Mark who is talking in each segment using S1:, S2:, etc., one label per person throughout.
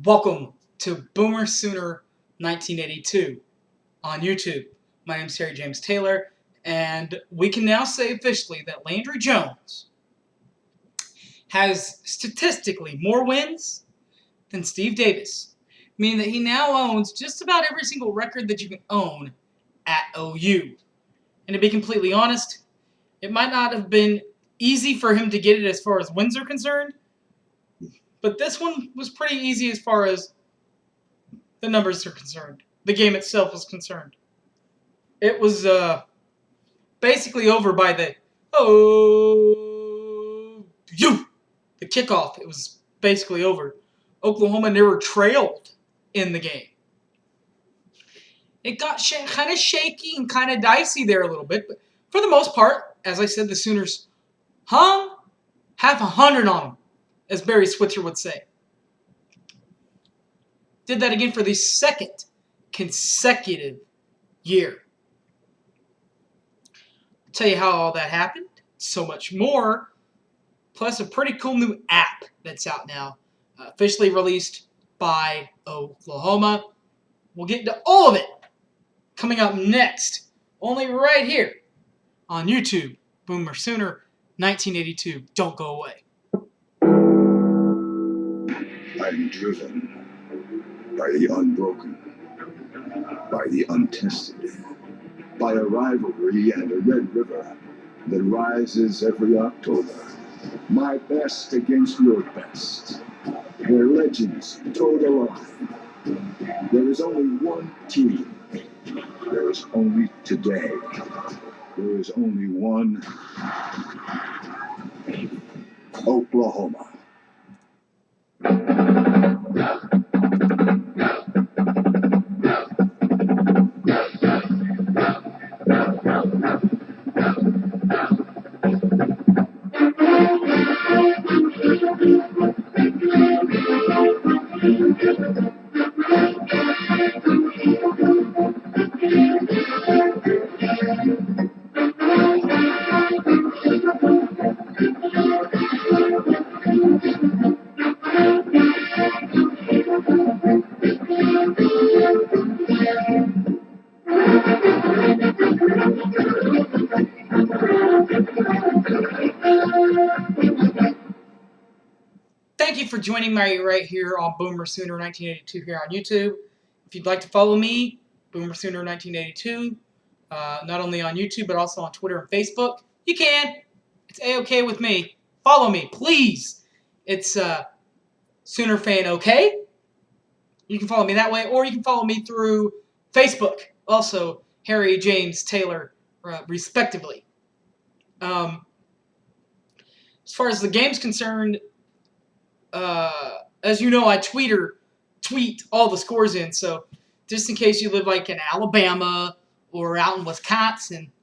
S1: Welcome to Boomer Sooner 1982 on YouTube. My name is Harry James Taylor, and we can now say officially that Landry Jones has statistically more wins than Steve Davis, meaning that he now owns just about every single record that you can own at OU. And to be completely honest, it might not have been easy for him to get it as far as wins are concerned, but this one was pretty easy as far as the numbers are concerned. The game itself was concerned. It was basically over by the the kickoff. It was basically over. Oklahoma never trailed in the game. It got kind of shaky and kind of dicey there a little bit, but for the most part, as I said, the Sooners hung half 100 on them, as Barry Switzer would say. Did that again for the second consecutive year. I'll tell you how all that happened, so much more, plus a pretty cool new app that's out now, officially released by Oklahoma. We'll get into all of it coming up next, only right here on YouTube, Boomer Sooner 1982. Don't go away.
S2: I'm driven by the unbroken, by the untested, by a rivalry and a red river that rises every October. My best against your best, where legends toe the line. There is only one team. There is only today. There is only one Oklahoma.
S1: Thank you for joining me right here on Boomer Sooner 1982 here on YouTube. If you'd like to follow me, Boomer Sooner 1982, not only on YouTube but also on Twitter and Facebook, you can. It's A-OK with me. Follow me, please. It's Sooner Fan OK. You can follow me that way, or you can follow me through Facebook, also Harry James Taylor, respectively. As far as the game's concerned, as you know, I tweet all the scores in, so just in case you live like in Alabama or out in Wisconsin,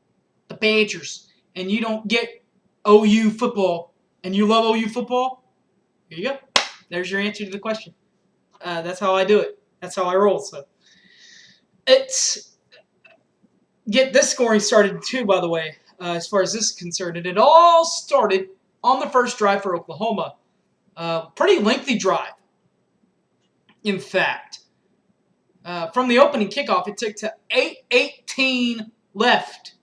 S1: the Badgers, and you don't get OU football, and you love OU football, here you go. There's your answer to the question. That's how I do it. That's how I roll. So get this scoring started too, by the way, as far as this is concerned. And it all started on the first drive for Oklahoma. Pretty lengthy drive, in fact. From the opening kickoff, it took to 8:18 left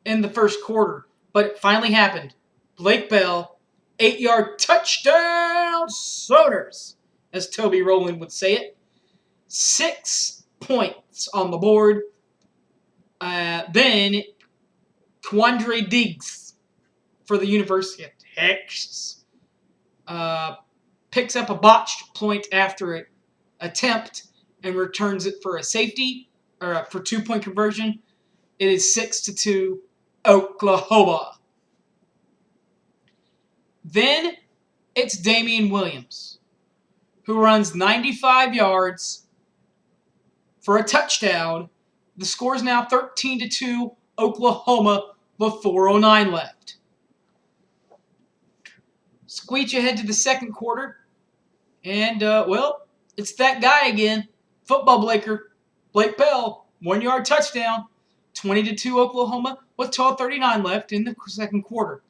S1: in the first quarter. But it finally happened. Blake Bell, 8-yard touchdown Sooners, as Toby Rowland would say it. 6 points on the board. Then Quandre Diggs for the University of Texas picks up a botched point after attempt and returns it for a safety, or for 2-point conversion. It is 6-2 Oklahoma. Then it's Damian Williams, who runs 95 yards for a touchdown. The score is now 13-2 Oklahoma with 4:09 left. Squeeze ahead to the second quarter, and, it's that guy again, football Blake Bell, 1-yard touchdown, 20-2 Oklahoma with 12:39 left in the second quarter.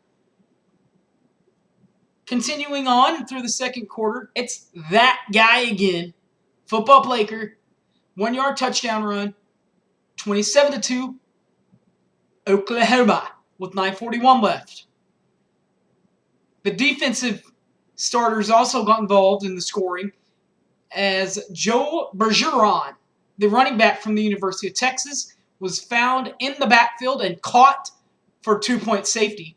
S1: Continuing on through the second quarter, it's that guy again. Football Blaker, 1-yard touchdown run, 27-2, Oklahoma with 9:41 left. The defensive starters also got involved in the scoring as Joe Bergeron, the running back from the University of Texas, was found in the backfield and caught for 2-point safety.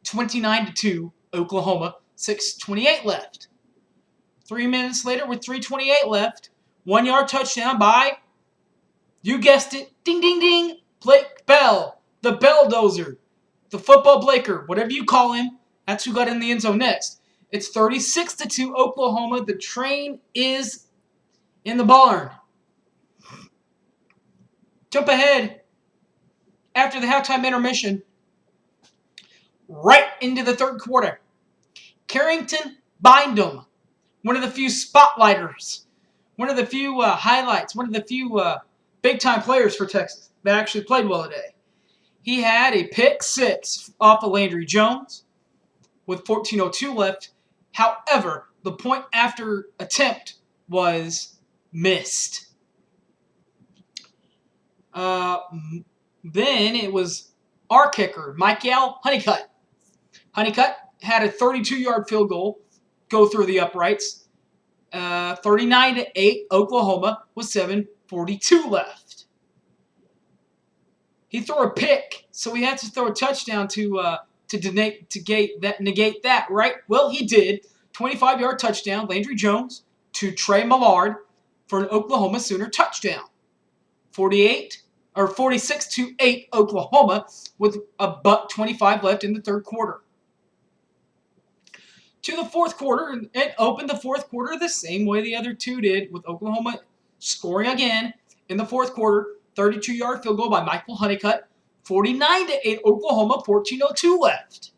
S1: 29-2, Oklahoma, 6:28 left. 3 minutes later, with 3:28 left, 1-yard touchdown by, you guessed it, ding, ding, ding, Blake Bell, the Belldozer, the Football Blaker, whatever you call him. That's who got in the end zone next. It's 36-2, Oklahoma. The train is in the barn. Jump ahead after the halftime intermission, right into the third quarter. Carrington Bindum, one of the few spotlighters, one of the few highlights, one of the few big-time players for Texas that actually played well today. He had a pick six off of Landry Jones with 14:02 left. However, the point after attempt was missed. Then it was our kicker, Michael Honeycutt. Honeycutt had a 32-yard field goal go through the uprights. 39-8, Oklahoma with 7:42 left. He threw a pick, so he had to throw a touchdown to negate that, right? Well, he did. 25-yard touchdown, Landry Jones to Trey Millard for an Oklahoma Sooner touchdown. 46-8 Oklahoma with a $1:25 left in the third quarter. To the fourth quarter, it opened the fourth quarter the same way the other two did, with Oklahoma scoring again in the fourth quarter. 32-yard field goal by Michael Honeycutt. 49-8 Oklahoma, 14:02 left.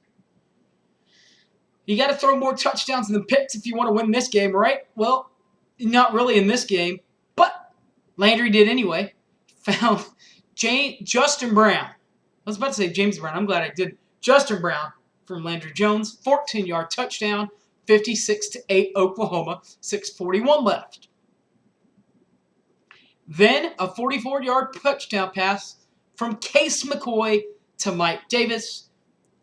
S1: You got to throw more touchdowns than picks if you want to win this game, right? Well, not really in this game, but Landry did anyway. Found Justin Brown. I was about to say James Brown. I'm glad I did. Justin Brown from Landry Jones, 14-yard touchdown, 56-8 Oklahoma, 6:41 left. Then a 44-yard touchdown pass from Case McCoy to Mike Davis,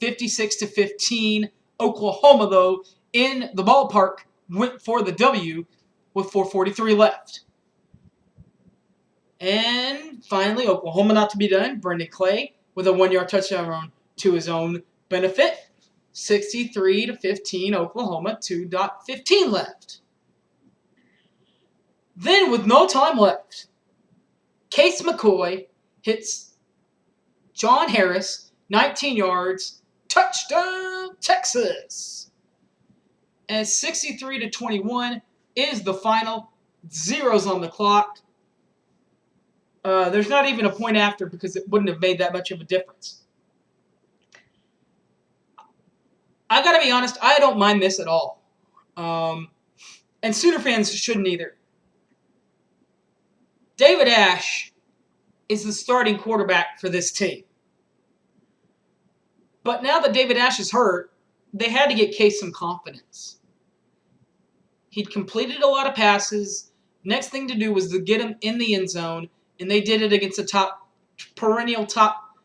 S1: 56-15. Oklahoma, though, in the ballpark, went for the W with 4:43 left. And finally, Oklahoma not to be done. Brendan Clay with a 1-yard touchdown run to his own benefit. 63-15, Oklahoma, 2:15 left. Then, with no time left, Case McCoy hits John Harris, 19 yards, touchdown, Texas. And 63-21 is the final. Zeros on the clock. There's not even a point after because it wouldn't have made that much of a difference. I gotta be honest, I don't mind this at all. And Sooner fans shouldn't either. David Ash is the starting quarterback for this team. But now that David Ash is hurt, they had to get Case some confidence. He'd completed a lot of passes. Next thing to do was to get him in the end zone, and they did it against a perennial top,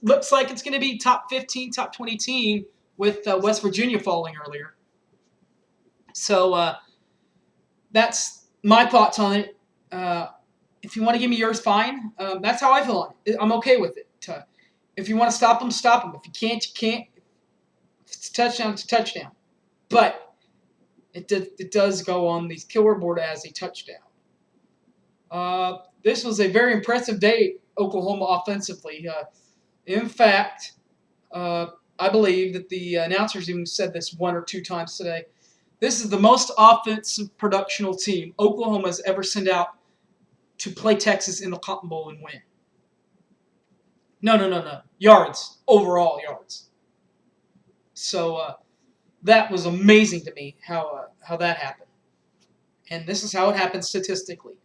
S1: looks like it's going to be top 15, top 20 team with West Virginia falling earlier. So that's my thoughts on it. If you want to give me yours, fine. That's how I feel on it. I'm okay with it. If you want to stop them, stop them. If you can't, you can't. If it's a touchdown, it's a touchdown. But it does go on the scoreboard as a touchdown. This was a very impressive day, Oklahoma offensively. In fact, I believe that the announcers even said this one or two times today. This is the most offensive productional team Oklahoma has ever sent out to play Texas in the Cotton Bowl and win. No. Yards. Overall yards. So that was amazing to me how that happened. And this is how it happened statistically.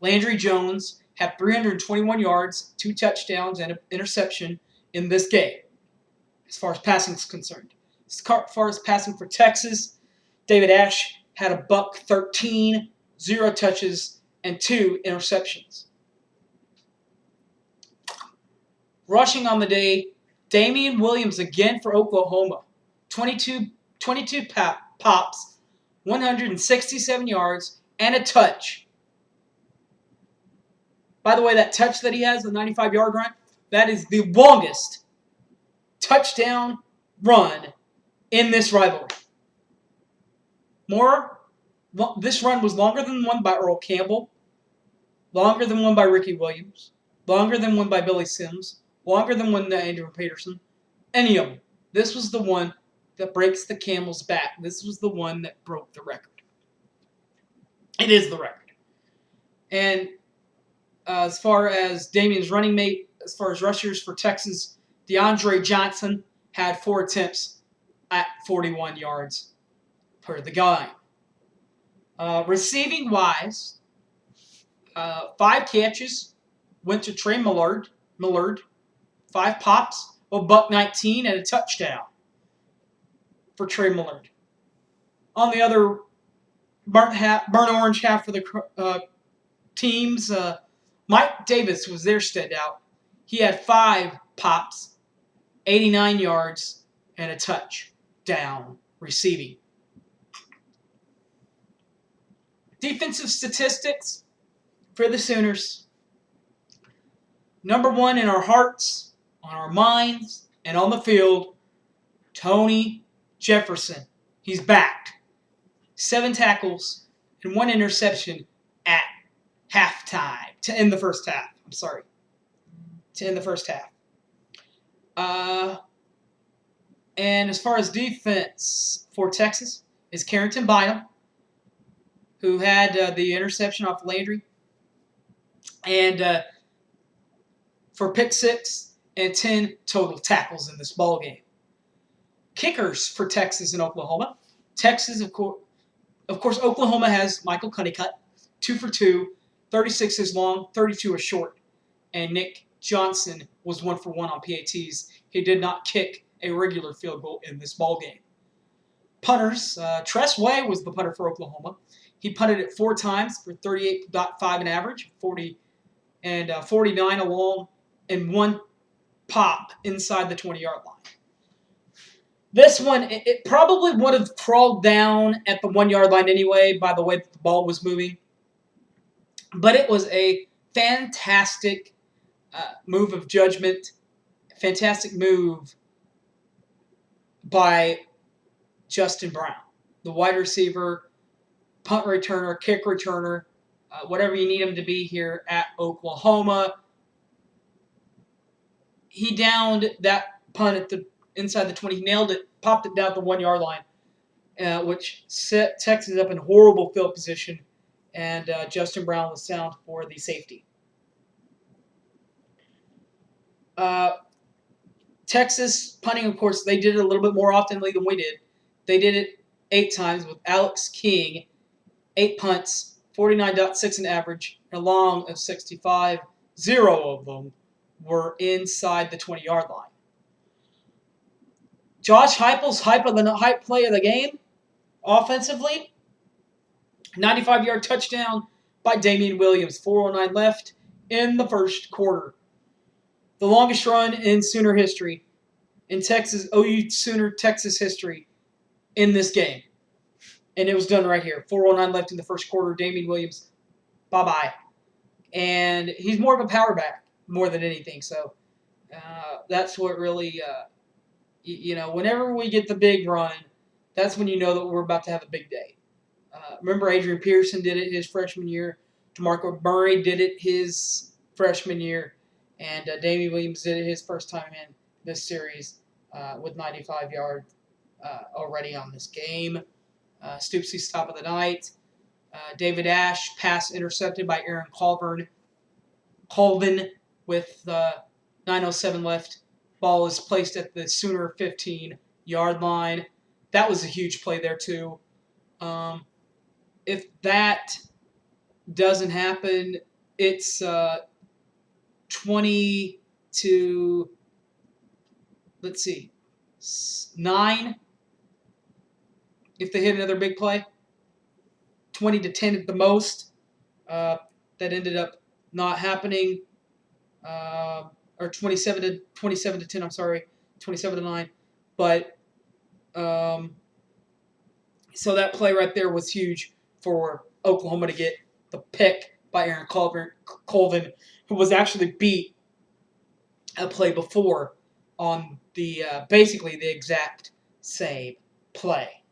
S1: Landry Jones had 321 yards, 2 touchdowns, and an interception in this game, as far as passing is concerned. As far as passing for Texas, David Ash had a buck 13, 0 touches, and 2 interceptions. Rushing on the day, Damian Williams again for Oklahoma. 22 pops, 167 yards, and a touch. By the way, that touch that he has, the 95-yard run, that is the longest touchdown run in this rivalry. This run was longer than one by Earl Campbell, longer than one by Ricky Williams, longer than one by Billy Sims, longer than one by Andrew Peterson, any of them. This was the one that breaks the camel's back. This was the one that broke the record. It is the record. And as far as Damian's running mate, as far as rushers for Texas, DeAndre Johnson had 4 attempts at 41 yards per the guy. Receiving wise, 5 catches went to Trey Millard. 5 pops, a buck 19, and a touchdown for Trey Millard. On the other burnt orange half for the teams, Mike Davis was their standout. He had 5 pops, 89 yards, and a touchdown receiving. Defensive statistics for the Sooners. Number 1 in our hearts, on our minds, and on the field, Tony Jefferson. He's back. 7 tackles and 1 interception at halftime. To end the first half. And as far as defense for Texas is Carrington Bynum, who had the interception off Landry, and for pick 6 and 10 total tackles in this ball game. Kickers for Texas and Oklahoma. Texas, of course, Oklahoma has Michael Cunnicott, 2 for 2, 36 is long, 32 is short, and Nick Johnson was 1 for 1 on PATs. He did not kick a regular field goal in this ball game. Punters, Tress Way was the punter for Oklahoma. He punted it 4 times for 38.5 an average, 49 along, and 1 pop inside the 20-yard line. This one, it probably would have crawled down at the 1-yard line anyway by the way that the ball was moving. But it was a fantastic move of judgment, fantastic move by Justin Brown, the wide receiver, punt returner, kick returner, whatever you need him to be here at Oklahoma. He downed that punt at the inside the 20. He nailed it, popped it down the 1-yard line, which set Texas up in horrible field position, and Justin Brown was sound for the safety. Texas punting, of course, they did it a little bit more oftenly than we did. They did it 8 times with Alex King, 8 punts, 49.6 an average, and a long of 65. 0 of them were inside the 20-yard line. Josh Heupel's hype play of the game, offensively, 95-yard touchdown by Damian Williams, 4:09 left in the first quarter. The longest run in Sooner history, in OU Sooner Texas history, in this game. And it was done right here. 4:09 left in the first quarter. Damian Williams, bye-bye. And he's more of a power back more than anything. So that's what really, whenever we get the big run, that's when you know that we're about to have a big day. Remember, Adrian Pearson did it his freshman year. DeMarco Murray did it his freshman year. And Damian Williams did it his first time in this series with 95 yards already on this game. Stoopsy's top of the night. David Ash, pass intercepted by Aaron Colvin with 9:07 left. Ball is placed at the Sooner 15-yard line. That was a huge play there, too. If that doesn't happen, it's 20 to, 9 if they hit another big play. 20-10 at the most. That ended up not happening. Or 27-10. I'm sorry, 27-9. But so that play right there was huge for Oklahoma to get the pick by Aaron Colvin, who was actually beat a play before on the basically the exact same play.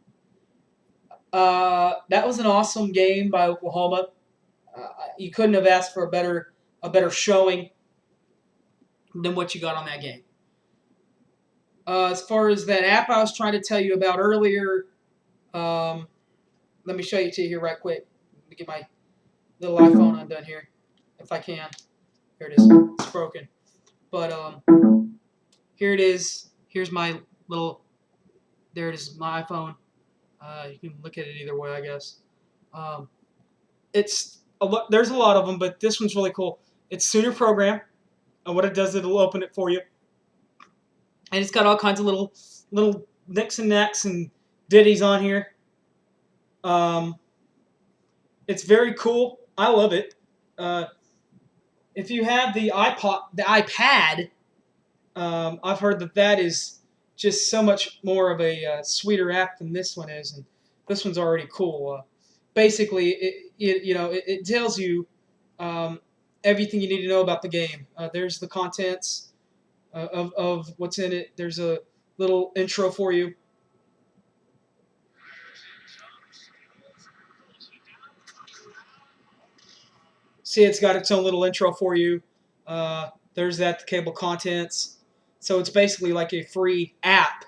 S1: That was an awesome game by Oklahoma. You couldn't have asked for a better showing than what you got on that game. As far as that app I was trying to tell you about earlier, let me show you to you here right quick. Let me get my little iPhone undone here, if I can. Here it is. It's broken. But here it is. Here's my little. There it is, my iPhone. You can look at it either way, I guess. It's a lot. There's a lot of them, but this one's really cool. It's Sooner Program, and what it does, it'll open it for you, and it's got all kinds of little nicks and nacks and ditties on here. It's very cool. I love it. If you have the iPad, I've heard that is just so much more of a sweeter app than this one is, and this one's already cool. Basically, it tells you everything you need to know about the game. There's the contents of what's in it. There's a little intro for you. See, it's got its own little intro for you. There's the cable contents. So it's basically like a free app,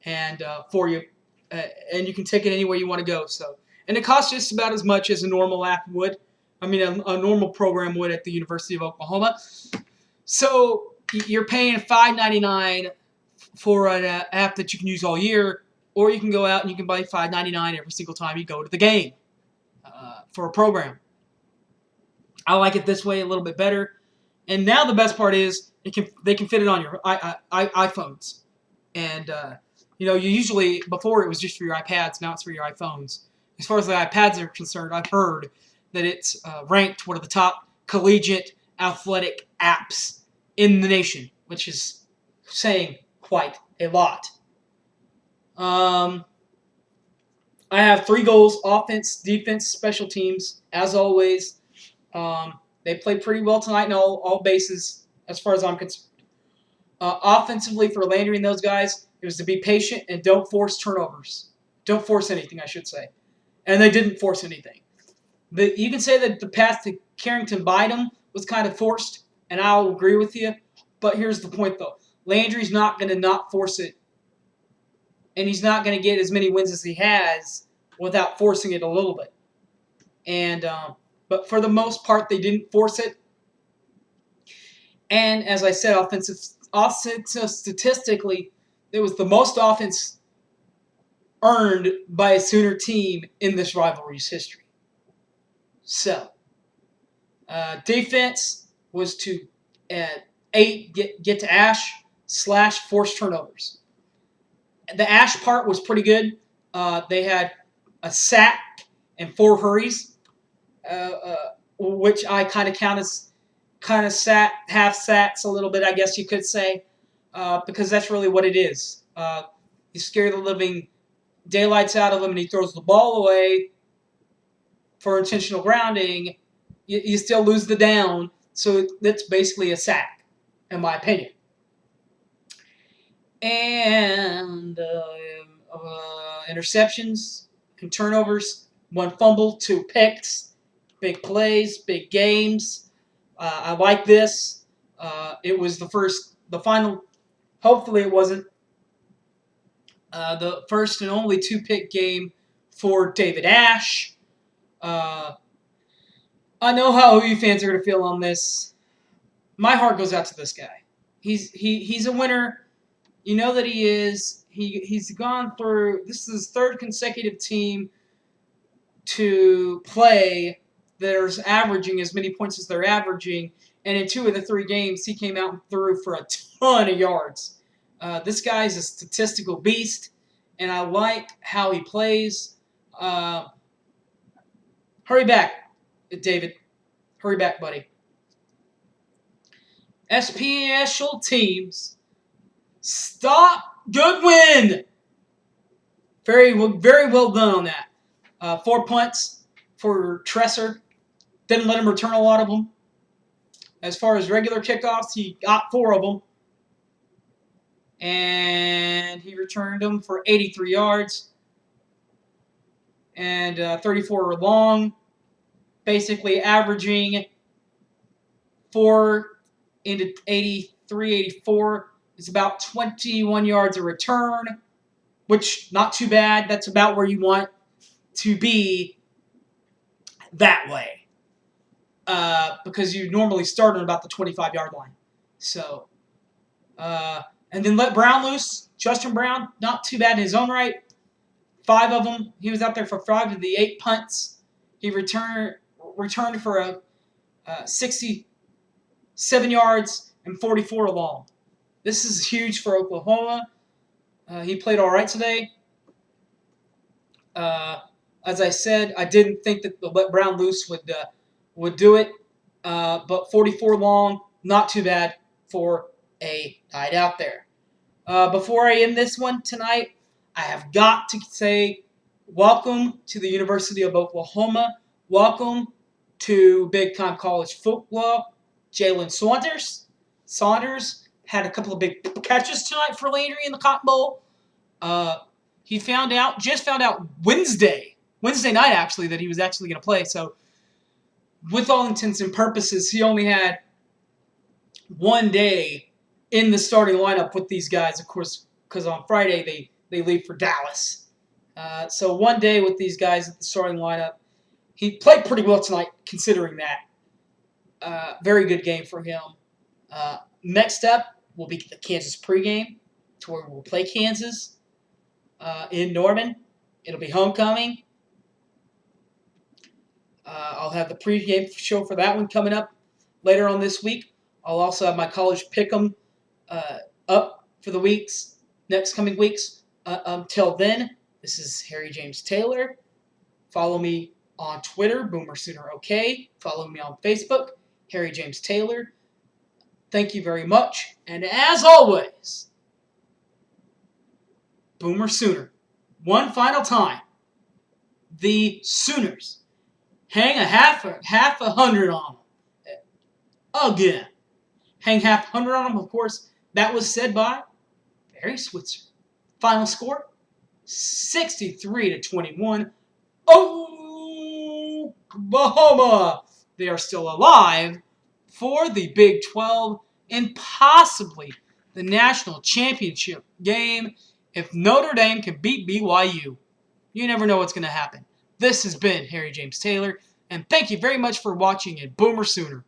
S1: and for you, and you can take it anywhere you want to go. So, and it costs just about as much as a normal app would. I mean, a normal program would at the University of Oklahoma. So you're paying $5.99 for an app that you can use all year, or you can go out and you can buy $5.99 every single time you go to the game for a program. I like it this way a little bit better. And now the best part is they can fit it on your iPhones. And you usually before it was just for your iPads, now it's for your iPhones. As far as the iPads are concerned, I've heard that it's ranked one of the top collegiate athletic apps in the nation, which is saying quite a lot. I have 3 goals: offense, defense, special teams. As always, they played pretty well tonight in all bases, as far as I'm concerned. Offensively, for Landry and those guys, it was to be patient and don't force turnovers. Don't force anything, I should say. And they didn't force anything. You can say that the pass to Carrington Bynum was kind of forced, and I'll agree with you. But here's the point, though. Landry's not going to not force it, and he's not going to get as many wins as he has without forcing it a little bit. And but for the most part, they didn't force it. And as I said, offensive statistically, it was the most offense earned by a Sooner team in this rivalry's history. So, defense was to 8 get to Ash / force turnovers. The Ash part was pretty good. They had a sack and 4 hurries, which I kind of count as kind of half sacks a little bit, I guess you could say, because that's really what it is. You scare the living daylights out of him, and he throws the ball away for intentional grounding. You still lose the down, so that's basically a sack, in my opinion. And interceptions and turnovers, 1 fumble, 2 picks, big plays, big games. I like this. It was the final. Hopefully, it wasn't the first and only 2-pick game for David Ash. I know how OU fans are going to feel on this. My heart goes out to this guy. He's a winner. You know that he is. He's gone through. This is his 3rd consecutive team to play that's averaging as many points as they're averaging, and in 2 of the 3 games, he came out and threw for a ton of yards. This guy's a statistical beast, and I like how he plays. Hurry back, David. Hurry back, buddy. Special teams. Stop. Good win. Very well done on that. 4 punts for Tresser. Didn't let him return a lot of them. As far as regular kickoffs, he got 4 of them. And he returned them for 83 yards. And 34 long. Basically averaging 4 into 83, 84. It's about 21 yards a return, which not too bad. That's about where you want to be that way. Because you normally start at about the 25-yard line. So, and then let Brown loose. Justin Brown, not too bad in his own right. 5 of them. He was out there for 5 of the 8 punts. He returned for a 67 yards and 44 long. This is huge for Oklahoma. He played all right today. As I said, I didn't think that the let Brown loose would do it. But 44 long, not too bad for a night out there. Before I end this one tonight, I have got to say welcome to the University of Oklahoma. Welcome to Big Time College Football. Jalen Saunders had a couple of big catches tonight for Landry in the Cotton Bowl. He just found out Wednesday night actually, that he was actually going to play. So, with all intents and purposes, he only had 1 day in the starting lineup with these guys, of course, because on Friday they leave for Dallas. So 1 day with these guys at the starting lineup. He played pretty well tonight, considering that. Very good game for him. Next up will be the Kansas pregame, to where we'll play Kansas in Norman. It'll be homecoming. I'll have the pregame show for that one coming up later on this week. I'll also have my college pick'em up for the next coming weeks. Until then, this is Harry James Taylor. Follow me on Twitter, BoomerSoonerOK. Follow me on Facebook, Harry James Taylor. Thank you very much. And as always, Boomer Sooner. One final time. The Sooners hang a half a hundred on them. Again. Hang half 100 on them, of course. That was said by Barry Switzer. Final score, 63-21. Oklahoma. They are still alive for the Big 12 and possibly the national championship game if Notre Dame can beat BYU. You never know what's going to happen. This has been Harry James Taylor, and thank you very much for watching it. Boomer Sooner.